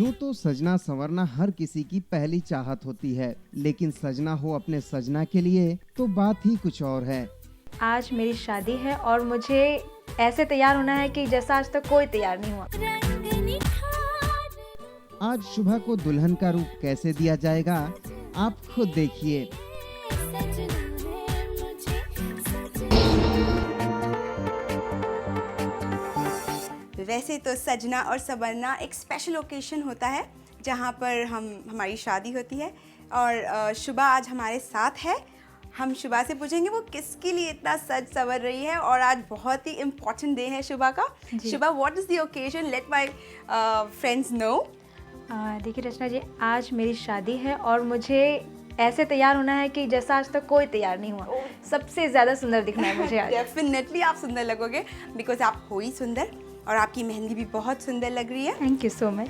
यूं तो सजना संवरना हर किसी की पहली चाहत होती है, लेकिन सजना हो अपने सजना के लिए तो बात ही कुछ और है। आज मेरी शादी है और मुझे ऐसे तैयार होना है कि जैसा आज तक कोई तैयार नहीं हुआ। आज शुभा को दुल्हन का रूप कैसे दिया जाएगा, आप खुद देखिए। वैसे तो सजना और संवरना एक स्पेशल ओकेशन होता है जहाँ पर हमारी शादी होती है और शुभा आज हमारे साथ है। हम शुभा से पूछेंगे वो किसके लिए इतना सज संवर रही है और आज बहुत ही इम्पोर्टेंट डे है शुभा का। Shubha, what is the occasion? Let my friends know. देखिए रचना जी, आज मेरी शादी है और मुझे ऐसे तैयार होना है कि जैसा आज तक कोई तैयार नहीं हुआ। सबसे ज़्यादा सुंदर दिखना है मुझे आज। डेफिनेटली आप सुंदर लगोगे बिकॉज आप हो ही सुंदर और आपकी मेहंदी भी बहुत सुंदर लग रही है। Thank you so much.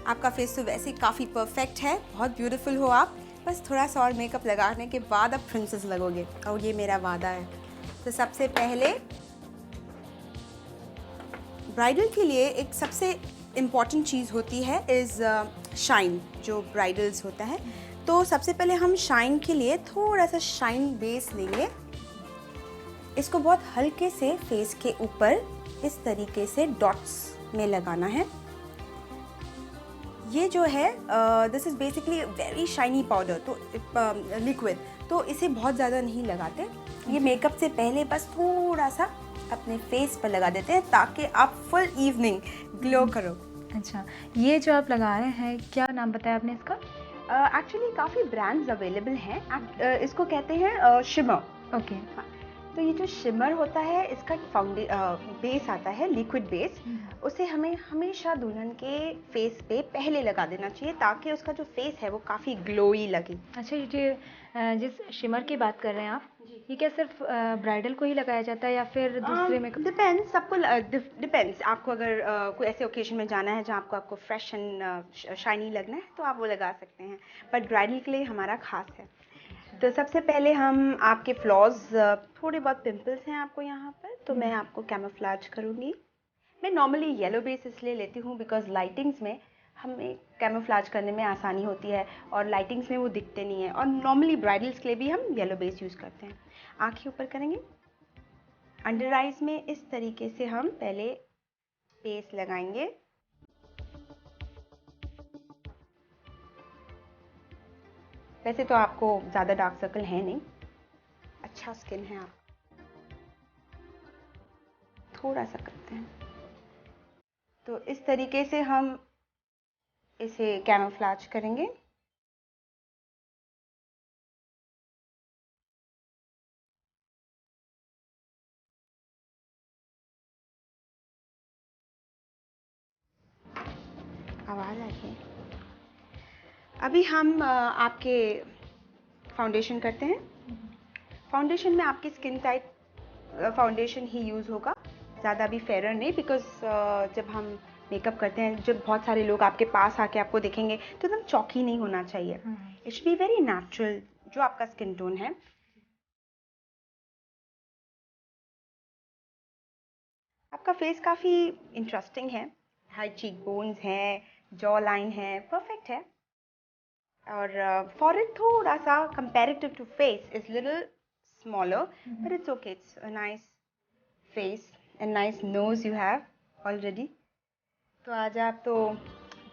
आपका फेस तो वैसे काफ़ी परफेक्ट है, बहुत ब्यूटीफुल हो आप। बस थोड़ा सा और मेकअप लगाने के बाद आप प्रिंसेस लगोगे और ये मेरा वादा है। तो सबसे पहले ब्राइडल के लिए एक सबसे इम्पॉर्टेंट चीज़ होती है इज़ शाइन, जो ब्राइडल्स होता है। तो सबसे पहले हम शाइन के लिए थोड़ा सा शाइन बेस लेंगे। इसको बहुत हल्के से फेस के ऊपर इस तरीके से डॉट्स में लगाना है। ये जो है this is basically very shiny powder, तो लिक्विड, तो इसे बहुत ज़्यादा नहीं लगाते। ये मेकअप से पहले बस थोड़ा सा अपने फेस पर लगा देते हैं ताकि आप फुल इवनिंग ग्लो करो। अच्छा, ये जो आप लगा रहे हैं, क्या नाम बताया आपने इसका? एक्चुअली काफ़ी ब्रांड्स अवेलेबल हैं। इसको कहते हैं शिमर। ओके। हाँ, तो ये जो शिमर होता है इसका बेस आता है, लिक्विड बेस। उसे हमें हमेशा दुल्हन के फेस पे पहले लगा देना चाहिए ताकि उसका जो फेस है वो काफ़ी ग्लोई लगे। अच्छा, ये जिस शिमर की बात कर रहे हैं आप, ये क्या सिर्फ ब्राइडल को ही लगाया जाता है या फिर दूसरे मेकअप? डिपेंड्स, सबको डिपेंड्स। आपको अगर कोई ऐसे ओकेजन में जाना है जहाँ आपको फ्रेश एंड शाइनी लगना है तो आप वो लगा सकते हैं, बट ब्राइडल के लिए हमारा खास है। तो सबसे पहले हम आपके फ्लॉज, थोड़े बहुत पिंपल्स हैं आपको यहाँ पर, तो मैं आपको कैमोफ्लेज करूँगी। मैं नॉर्मली येलो बेस इसलिए लेती हूँ बिकॉज लाइटिंग्स में हमें कैमोफ्लेज करने में आसानी होती है और लाइटिंग्स में वो दिखते नहीं है, और नॉर्मली ब्राइडल्स के लिए भी हम येलो बेस यूज़ करते हैं। आँखें ऊपर करेंगे, अंडर आइज में इस तरीके से हम पहले बेस लगाएंगे। वैसे तो आपको ज़्यादा डार्क सर्कल है नहीं, अच्छा स्किन है आप, थोड़ा सा करते हैं। तो इस तरीके से हम इसे कैमोफ्लेज करेंगे। आवाज़ आ रही है। अभी हम आपके फाउंडेशन करते हैं। फाउंडेशन में आपकी स्किन टाइप फाउंडेशन ही यूज़ होगा, ज़्यादा भी फेयर नहीं, बिकॉज जब हम मेकअप करते हैं, जब बहुत सारे लोग आपके पास आके आपको देखेंगे तो एकदम चौकी नहीं होना चाहिए। It should be very natural, जो आपका स्किन टोन है। आपका फेस काफ़ी इंटरेस्टिंग है, हाई चीक बोन्स हैं, जॉ लाइन है, परफेक्ट है। और फॉरहेड थोड़ा सा comparative to face is little smaller, but it's okay, it's a nice face and nice nose you have already. तो आज आप तो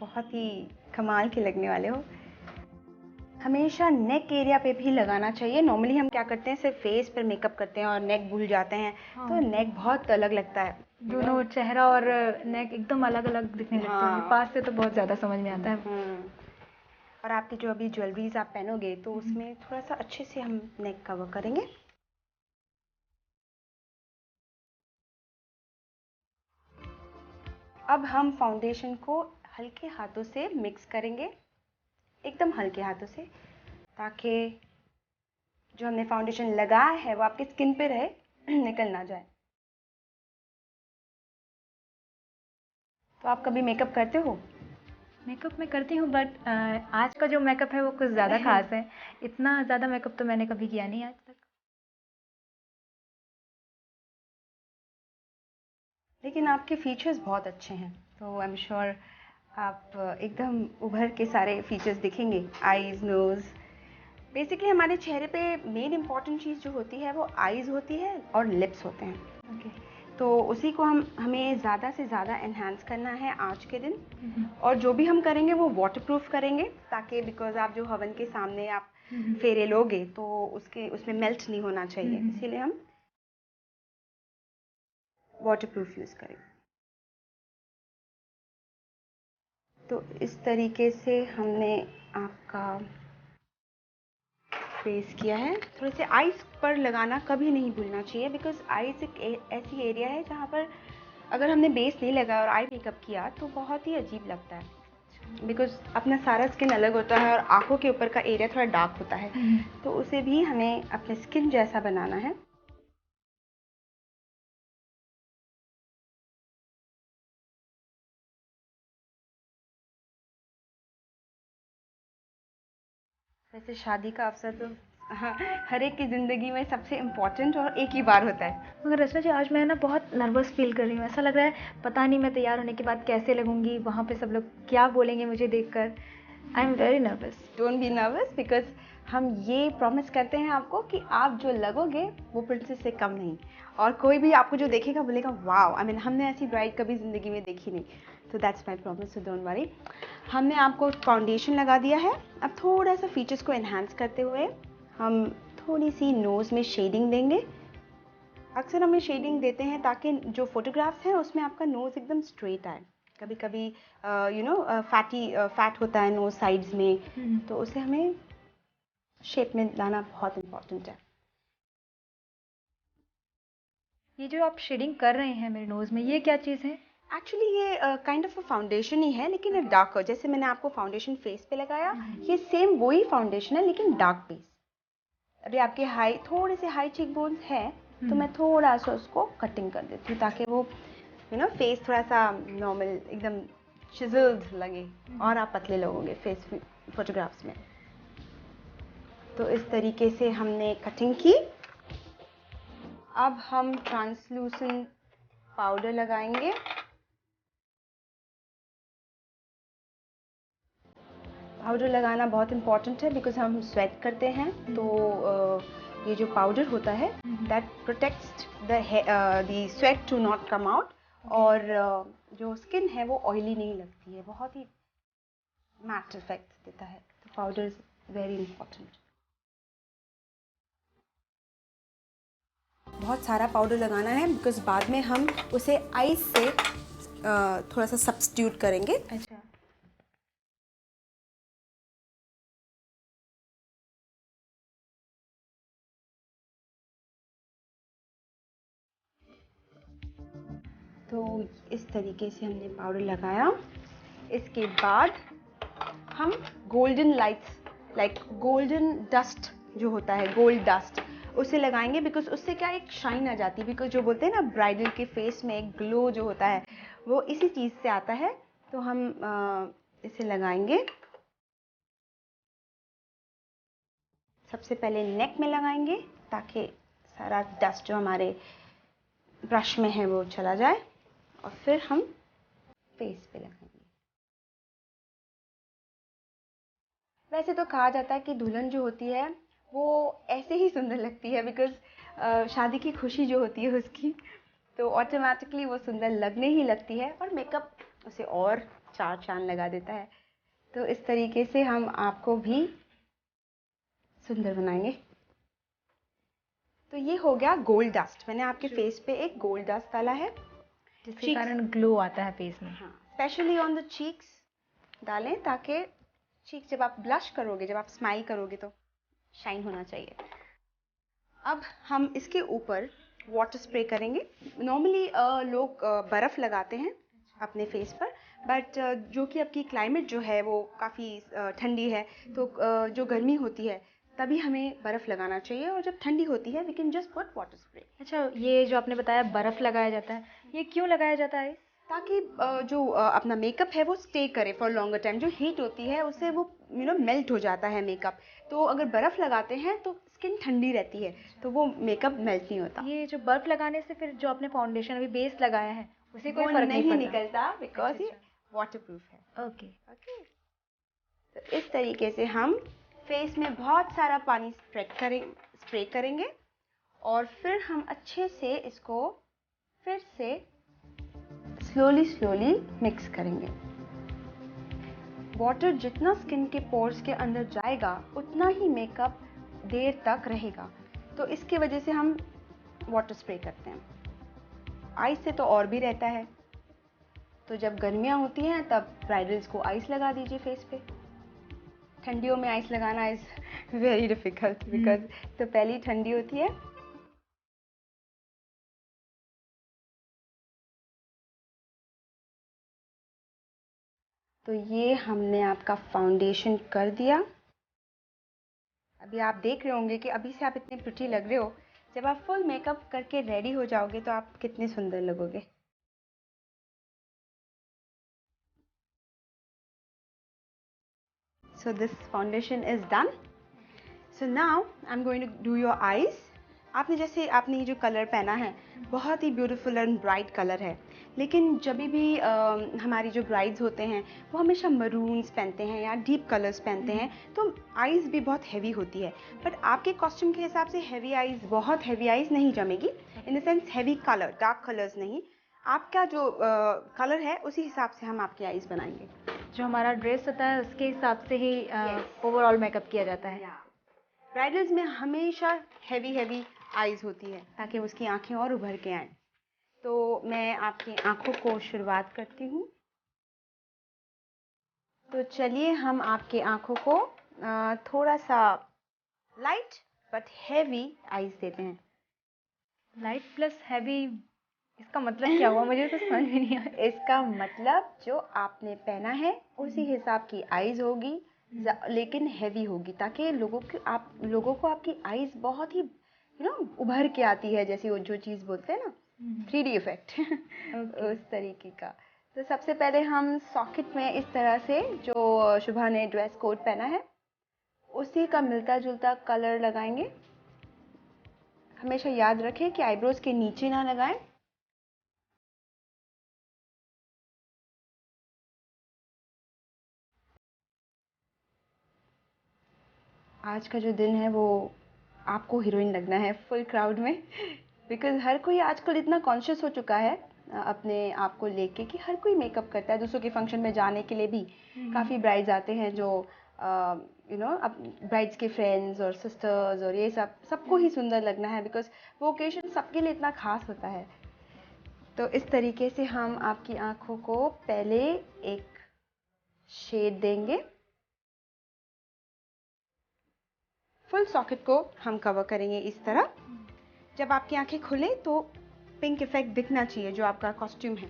बहुत ही कमाल के लगने वाले हो। हमेशा नेक एरिया पे भी लगाना चाहिए। नॉर्मली हम क्या करते हैं, सिर्फ फेस पर मेकअप करते हैं और नेक भूल जाते हैं। तो नेक बहुत अलग लगता है, दोनों चेहरा और नेक एकदम अलग अलग दिखने लगते हैं। पास से तो बहुत ज़्यादा समझ में आता है। और आपकी जो अभी ज्वेलरीज आप पहनोगे तो उसमें थोड़ा सा अच्छे से हम नेक कवर करेंगे। अब हम फाउंडेशन को हल्के हाथों से मिक्स करेंगे, एकदम हल्के हाथों से, ताकि जो हमने फाउंडेशन लगाया है वो आपकी स्किन पे रहे, निकल ना जाए। तो आप कभी मेकअप करते हो? मेकअप मैं करती हूँ, बट आज का जो मेकअप है वो कुछ ज़्यादा खास है। इतना ज़्यादा मेकअप तो मैंने कभी किया नहीं आज तक। लेकिन आपके फीचर्स बहुत अच्छे हैं, तो आई एम श्योर आप एकदम उभर के सारे फीचर्स दिखेंगे, आईज, नोज़। बेसिकली हमारे चेहरे पे मेन इम्पॉर्टेंट चीज़ जो होती है वो आईज़ होती है और लिप्स होते हैं। ओके। तो उसी को हमें ज़्यादा से ज़्यादा एनहांस करना है आज के दिन। और जो भी हम करेंगे वो वाटरप्रूफ करेंगे, ताकि बिकॉज आप जो हवन के सामने आप फेरे लोगे तो उसमें मेल्ट नहीं होना चाहिए, इसीलिए हम वाटरप्रूफ यूज़ करेंगे। तो इस तरीके से हमने आपका फेस किया है। थोड़े से आईज पर लगाना कभी नहीं भूलना चाहिए, बिकॉज आईज एक ऐसी एरिया है जहाँ पर अगर हमने बेस नहीं लगाया और आई मेकअप किया तो बहुत ही अजीब लगता है, बिकॉज अपना सारा स्किन अलग होता है और आंखों के ऊपर का एरिया थोड़ा डार्क होता है, तो उसे भी हमें अपने स्किन जैसा बनाना है। वैसे शादी का अवसर तो हाँ, हर एक की ज़िंदगी में सबसे इम्पोर्टेंट और एक ही बार होता है। मगर रचना जी, आज मैं ना बहुत नर्वस फील कर रही हूँ। ऐसा लग रहा है पता नहीं मैं तैयार होने के बाद कैसे लगूंगी, वहाँ पे सब लोग क्या बोलेंगे मुझे देखकर। I am very nervous. Don't be nervous, because हम ये प्रॉमिस करते हैं आपको कि आप जो लगोगे वो प्रिंसेस से कम नहीं, और कोई भी आपको जो देखेगा बोलेगा वाओ, आई मीन हमने ऐसी ब्राइड कभी ज़िंदगी में देखी नहीं। तो that's my promise, so don't worry. हमने आपको फाउंडेशन लगा दिया है। अब थोड़ा सा फीचर्स को एनहांस करते हुए हम थोड़ी सी नोज़ में शेडिंग देंगे। अक्सर हम ये शेडिंग देते हैं ताकि जो फोटोग्राफ्स हैं उसमें आपका नोज़ एकदम स्ट्रेट आए। कभी कभी फैट होता है नोज़ साइड्स में, तो उसे हमें शेप में लाना बहुत इम्पोर्टेंट है। ये जो आप शेडिंग कर रहे हैं मेरे नोज़ में, ये क्या चीज़ है? एक्चुअली ये काइंड ऑफ अ फाउंडेशन ही है, लेकिन डार्क। जैसे मैंने आपको फाउंडेशन फेस पे लगाया, ये सेम वही फाउंडेशन है लेकिन डार्क बेस। अभी आपके थोड़े से हाई चीक बोन्स है, तो मैं थोड़ा सा उसको कटिंग कर देती हूँ ताकि वो फेस थोड़ा सा नॉर्मल एकदम चिजल्ड लगे और आप पतले लगोगे फेस फोटोग्राफ्स में। तो इस तरीके से हमने कटिंग की। अब हम ट्रांसलूसेंट पाउडर लगाएंगे। पाउडर लगाना बहुत इम्पॉर्टेंट है बिकॉज हम स्वेट करते हैं, तो ये जो पाउडर होता है that protects the sweat to not come out, और जो स्किन है वो ऑयली नहीं लगती है, बहुत ही मैट इफेक्ट देता है। तो पाउडर इज वेरी इंपॉर्टेंट। बहुत सारा पाउडर लगाना है बिकॉज बाद में हम उसे आइस से थोड़ा सा सब्स्टिट्यूट करेंगे। अच्छा। तो इस तरीके से हमने पाउडर लगाया। इसके बाद हम golden lights like golden dust जो होता है, गोल्ड डस्ट, उसे लगाएंगे बिकॉज उससे क्या एक शाइन आ जाती है। बिकॉज जो बोलते हैं ना ब्राइडल के फेस में एक ग्लो जो होता है वो इसी चीज़ से आता है। तो हम इसे लगाएंगे। सबसे पहले नेक में लगाएंगे ताकि सारा डस्ट जो हमारे ब्रश में है वो चला जाए, और फिर हम फेस पे लगाएंगे। वैसे तो कहा जाता है कि दुल्हन जो होती है वो ऐसे ही सुंदर लगती है बिकॉज शादी की खुशी जो होती है उसकी, तो ऑटोमेटिकली वो सुंदर लगने ही लगती है, और मेकअप उसे और चार चांद लगा देता है। तो इस तरीके से हम आपको भी सुंदर बनाएंगे। तो ये हो गया गोल्ड डस्ट। मैंने आपके फेस पे एक गोल्ड डस्ट डाला है जिसके Cheeks- कारण ग्लो आता है फेस में। हाँ, स्पेशली ऑन द चीक्स डालें ताकि चीक जब आप ब्लश करोगे, जब आप स्माइल करोगे तो शाइन होना चाहिए। अब हम इसके ऊपर वाटर स्प्रे करेंगे। नॉर्मली लोग बर्फ़ लगाते हैं अपने फेस पर, बट जो कि आपकी क्लाइमेट जो है वो काफ़ी ठंडी है, तो जो गर्मी होती है तभी हमें बर्फ़ लगाना चाहिए, और जब ठंडी होती है we can just put water spray. अच्छा, ये जो आपने बताया बर्फ़ लगाया जाता है, ये क्यों लगाया जाता है? ताकि जो अपना मेकअप है वो स्टे करे फॉर लॉन्गर टाइम। जो हीट होती है उससे वो मेल्ट हो जाता है मेकअप, तो अगर बर्फ़ लगाते हैं तो स्किन ठंडी रहती है, तो वो मेकअप मेल्ट नहीं होता। ये जो बर्फ़ लगाने से फिर जो आपने फाउंडेशन अभी बेस लगाया है उसे कोई वो फर्क नहीं पड़ता? निकलता बिकॉज ये वाटरप्रूफ है। ओके। ओके, तो इस तरीके से हम फेस में बहुत सारा पानी स्प्रे करेंगे और फिर हम अच्छे से इसको फिर से स्लोली मिक्स करेंगे। वाटर जितना स्किन के पोर्स के अंदर जाएगा उतना ही मेकअप देर तक रहेगा, तो इसकी वजह से हम वाटर स्प्रे करते हैं। आइस से तो और भी रहता है, तो जब गर्मियाँ होती हैं तब ब्राइडल्स को आइस लगा दीजिए फेस पे। ठंडियों में आइस लगाना इज़ वेरी डिफ़िकल्ट बिकॉज तो पहली ठंडी होती है। तो ये हमने आपका फाउंडेशन कर दिया। अभी आप देख रहे होंगे कि अभी से आप इतने प्रिटी लग रहे हो, जब आप फुल मेकअप करके रेडी हो जाओगे तो आप कितने सुंदर लगोगे। So this foundation is done. So now I'm going to do your eyes. आपने ये जो कलर पहना है बहुत ही ब्यूटीफुल एंड ब्राइट कलर है, लेकिन जब भी हमारी जो ब्राइड्स होते हैं वो हमेशा मरून्स पहनते हैं या डीप कलर्स पहनते हैं, तो आईज़ भी बहुत हैवी होती है। बट आपके कॉस्ट्यूम के हिसाब से बहुत हैवी आईज़ नहीं जमेगी, in the sense heavy colour, dark colours नहीं। आपका जो कलर है उसी हिसाब से हम आपकी आईज़ बनाएंगे। जो हमारा ड्रेस होता है उसके हिसाब से ही ओवरऑल मेकअप किया जाता है। ब्राइडल्स में हमेशा हैवी आईज़ होती है ताकि उसकी आंखें और उभर के आएँ। तो मैं आपकी आंखों को शुरुआत करती हूँ। तो चलिए हम आपके आंखों को थोड़ा सा लाइट बट हैवी आईज देते हैं। लाइट प्लस हैवी, इसका मतलब क्या हुआ? मुझे तो समझ में नहीं आया। इसका मतलब जो आपने पहना है उसी हिसाब की आईज होगी, लेकिन हैवी होगी, ताकि लोगों को आपकी आईज बहुत ही उभर के आती है, जैसे वो जो चीज़ बोलते हैं ना 3D इफेक्ट उस तरीके का। तो सबसे पहले हम सॉकेट में इस तरह से जो शुभा ने ड्रेस कोड पहना है उसी का मिलता जुलता कलर लगाएंगे। हमेशा याद रखें कि आईब्रोज के नीचे ना लगाएं। आज का जो दिन है वो आपको हीरोइन लगना है फुल क्राउड में, बिकॉज हर कोई आजकल इतना कॉन्शियस हो चुका है अपने आप को लेके कि हर कोई मेकअप करता है। दूसरों के फंक्शन में जाने के लिए भी काफ़ी ब्राइड्स आते हैं जो अब ब्राइड्स के फ्रेंड्स और सिस्टर्स और ये सबको ही सुंदर लगना है, बिकॉज वो ओकेजन सबके लिए इतना खास होता है। तो इस तरीके से हम आपकी आंखों को पहले एक शेड देंगे। फुल सॉकेट को हम कवर करेंगे इस तरह। जब आपकी आंखें खुले तो पिंक इफेक्ट दिखना चाहिए जो आपका कॉस्ट्यूम है।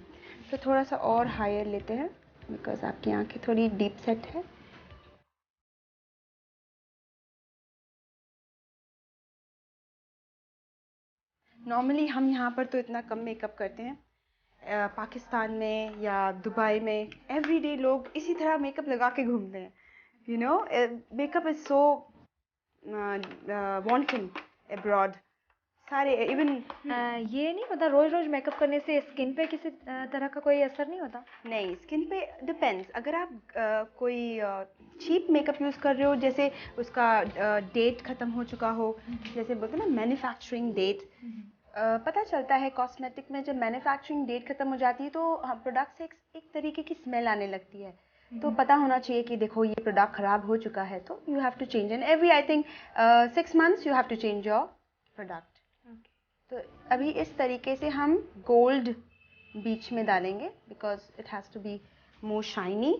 तो थोड़ा सा और हायर लेते हैं बिकॉज आपकी आंखें थोड़ी डीप सेट है। नॉर्मली हम यहाँ पर तो इतना कम मेकअप करते हैं, पाकिस्तान में या दुबई में एवरीडे लोग इसी तरह मेकअप लगा के घूमते हैं। Makeup is so wanted abroad. सारे इवन ये नहीं पता रोज रोज मेकअप करने से स्किन पे किसी तरह का कोई असर नहीं होता? नहीं, स्किन पे डिपेंड्स। अगर आप कोई चीप मेकअप यूज़ कर रहे हो, जैसे उसका डेट ख़त्म हो चुका हो, जैसे बोलते हैं ना मैन्युफैक्चरिंग डेट, पता चलता है कॉस्मेटिक में जब मैन्युफैक्चरिंग डेट ख़त्म हो जाती है तो प्रोडक्ट से एक तरीके की स्मेल आने लगती है। तो पता होना चाहिए कि देखो ये प्रोडक्ट ख़राब हो चुका है, तो you have to change and every I think 6 months you have to change your product. तो अभी इस तरीके से हम गोल्ड बीच में डालेंगे because it has to be more shiny.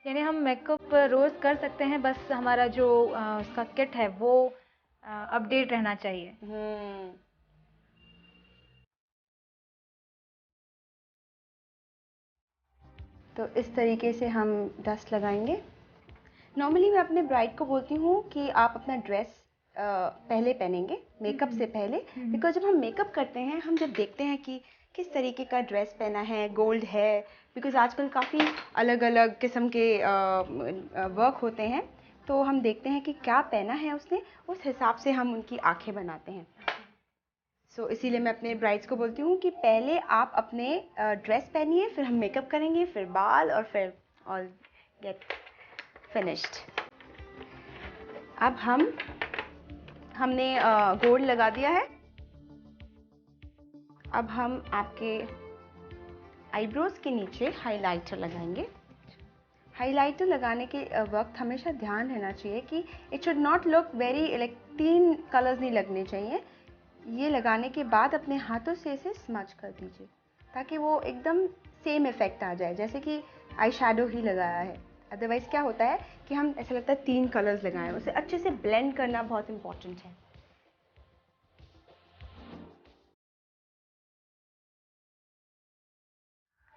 यानी हम मेकअप रोज कर सकते हैं, बस हमारा जो उसका किट है वो अपडेट रहना चाहिए। तो इस तरीके से हम डस्ट लगाएंगे। नॉर्मली मैं अपने ब्राइड को बोलती हूँ कि आप अपना ड्रेस पहले पहनेंगे मेकअप से पहले, बिकॉज जब हम मेकअप करते हैं, हम जब देखते हैं कि किस तरीके का ड्रेस पहना है, गोल्ड है, बिकॉज आजकल काफ़ी अलग अलग किस्म के वर्क होते हैं, तो हम देखते हैं कि क्या पहना है उसने, उस हिसाब से हम उनकी आंखें बनाते हैं। सो इसीलिए मैं अपने ब्राइड्स को बोलती हूँ कि पहले आप अपने ड्रेस पहनिए, फिर हम मेकअप करेंगे, फिर बाल और फिर ऑल गेट फिनिश्ड। अब हमने गोल्ड लगा दिया है। अब हम आपके आईब्रोज के नीचे हाइलाइटर लगाएंगे। हाइलाइटर लगाने के वक्त हमेशा ध्यान रहना चाहिए कि it should not look very like 3 colours नहीं लगने चाहिए। ये लगाने के बाद अपने हाथों से इसे स्मच कर दीजिए ताकि वो एकदम सेम इफेक्ट आ जाए जैसे कि आई शैडो ही लगाया है। अदरवाइज क्या होता है कि हम ऐसा लगता है 3 कलर्स लगाए, उसे अच्छे से ब्लेंड करना बहुत इंपॉर्टेंट है।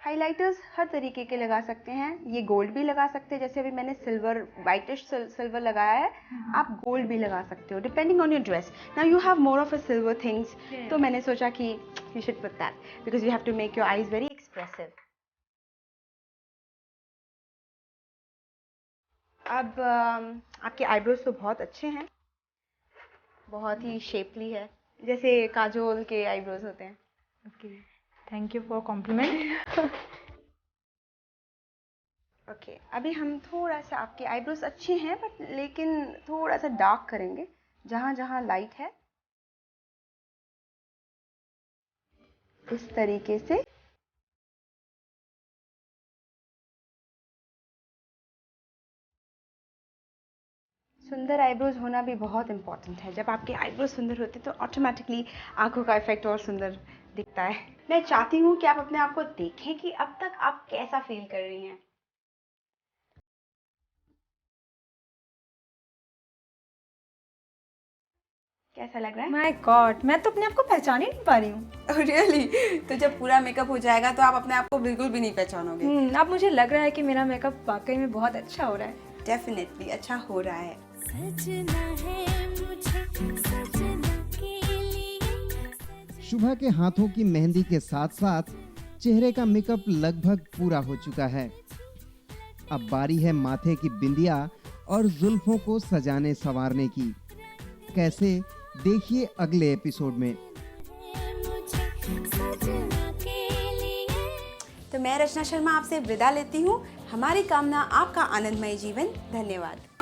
हाइलाइटर्स हर तरीके के लगा सकते हैं। ये गोल्ड भी लगा सकते हैं, जैसे अभी मैंने सिल्वर, वाइटिश सिल्वर लगाया है। आप गोल्ड भी लगा सकते हो depending on your dress. Now you have more of a silver things, तो मैंने सोचा कि you should put that because you have to make your eyes very expressive. अब आपके आईब्रोज तो बहुत अच्छे हैं, बहुत ही शेपली है, जैसे काजोल के आईब्रोज होते हैं। Okay, thank you for compliment. Okay, अभी हम थोड़ा सा, आपके आईब्रोज अच्छे हैं बट लेकिन थोड़ा सा डार्क करेंगे जहाँ जहाँ लाइट है, इस तरीके से। सुंदर आईब्रोज होना भी बहुत इम्पॉर्टेंट है। जब आपके आईब्रोज सुंदर होते हैं तो ऑटोमेटिकली आंखों का इफेक्ट और सुंदर दिखता है। मैं चाहती हूँ कि आप अपने आप को देखें कि अब तक आप कैसा फील कर रही हैं। कैसा लग रहा है? माय गॉड, मैं तो अपने आप को पहचान ही नहीं पा रही हूँ। रियली? तो जब पूरा मेकअप हो जाएगा तो आप अपने आप को बिल्कुल भी नहीं पहचानोगे। अब मुझे लग रहा है कि मेरा मेकअप वाकई में बहुत अच्छा हो रहा है। डेफिनेटली अच्छा हो रहा है। सजना है मुझे सजना के लिए। शुभा के हाथों की मेहंदी के साथ साथ चेहरे का मेकअप लगभग पूरा हो चुका है। अब बारी है माथे की बिंदिया और जुल्फों को सजाने संवारने की। कैसे, देखिए अगले एपिसोड में। तो मैं रचना शर्मा आपसे विदा लेती हूँ। हमारी कामना आपका आनंदमय जीवन। धन्यवाद।